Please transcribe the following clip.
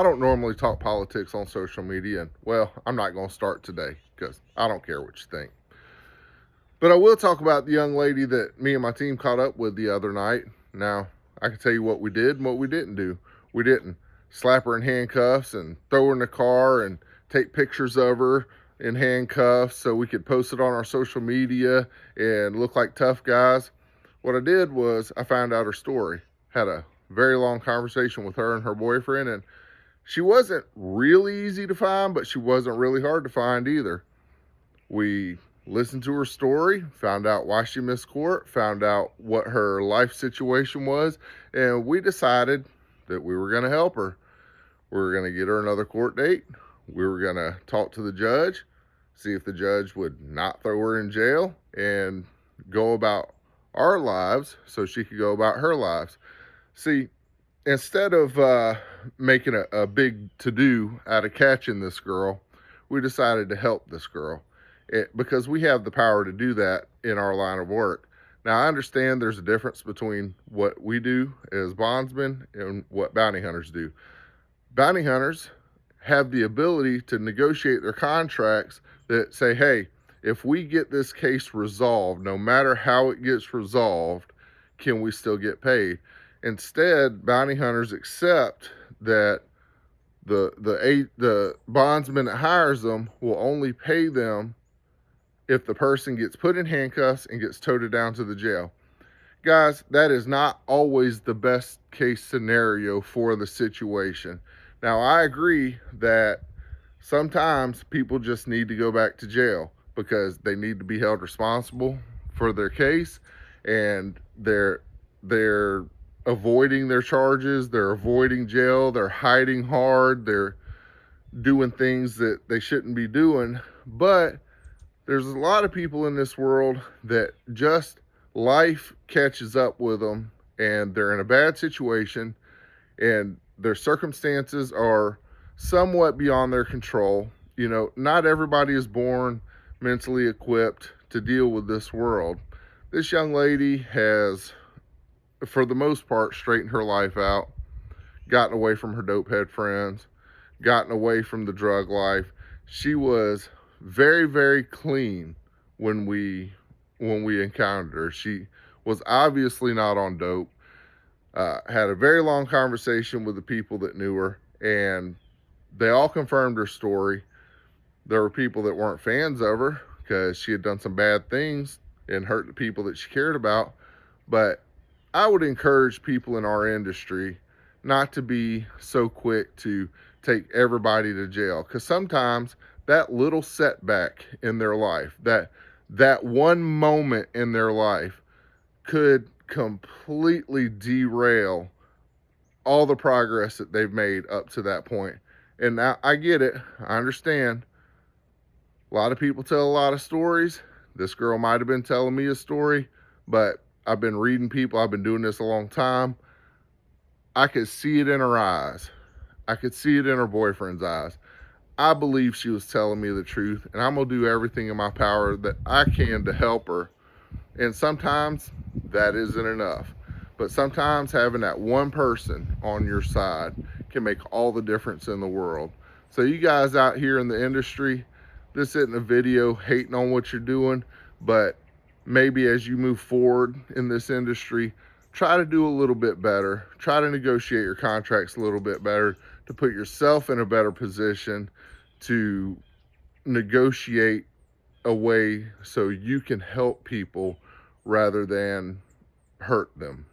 I don't normally talk politics on social media, and well, I'm not going to start today because I don't care what you think. But I will talk about the young lady that me and my team caught up with the other night. Now, I can tell you what we did and what we didn't do. We didn't slap her in handcuffs and throw her in the car and take pictures of her in handcuffs so we could post it on our social media and look like tough guys. What I did was I found out her story, had a very long conversation with her and her boyfriend, and she wasn't really easy to find, but she wasn't really hard to find either. We listened to her story, found out why she missed court, found out what her life situation was, and we decided that we were going to help her. We were going to get her another court date. We were going to talk to the judge, see if the judge would not throw her in jail, and go about our lives so she could go about her lives. See, instead of making a big to do out of catching this girl, we decided to help this girl because we have the power to do that in our line of work. Now, I understand there's a difference between what we do as bondsmen and what bounty hunters do. Bounty hunters have the ability to negotiate their contracts that say, hey, if we get this case resolved, no matter how it gets resolved, can we still get paid? Instead, bounty hunters accept that the bondsman that hires them will only pay them if the person gets put in handcuffs and gets toted down to the jail. Guys, that is not always the best case scenario for the situation. Now, I agree that sometimes people just need to go back to jail because they need to be held responsible for their case, and they're avoiding their charges, they're avoiding jail, they're hiding hard, they're doing things that they shouldn't be doing. But there's a lot of people in this world that just life catches up with them and they're in a bad situation and their circumstances are somewhat beyond their control. You know, not everybody is born mentally equipped to deal with this world. This young lady has, for the most part, straightened her life out, gotten away from her dopehead friends, gotten away from the drug life. She was very, very clean when we encountered her. She was obviously not on dope. Had a very long conversation with the people that knew her, and they all confirmed her story. There were people that weren't fans of her because she had done some bad things and hurt the people that she cared about. But I would encourage people in our industry not to be so quick to take everybody to jail, because sometimes that little setback in their life, that one moment in their life could completely derail all the progress that they've made up to that point. And now I get it. I understand. A lot of people tell a lot of stories. This girl might have been telling me a story, but I've been reading people. I've been doing this a long time. I could see it in her eyes. I could see it in her boyfriend's eyes. I believe she was telling me the truth, and I'm going to do everything in my power that I can to help her. And sometimes that isn't enough. But sometimes having that one person on your side can make all the difference in the world. So you guys out here in the industry, this isn't a video hating on what you're doing, but maybe as you move forward in this industry, try to do a little bit better. Try to negotiate your contracts a little bit better to put yourself in a better position to negotiate a way so you can help people rather than hurt them.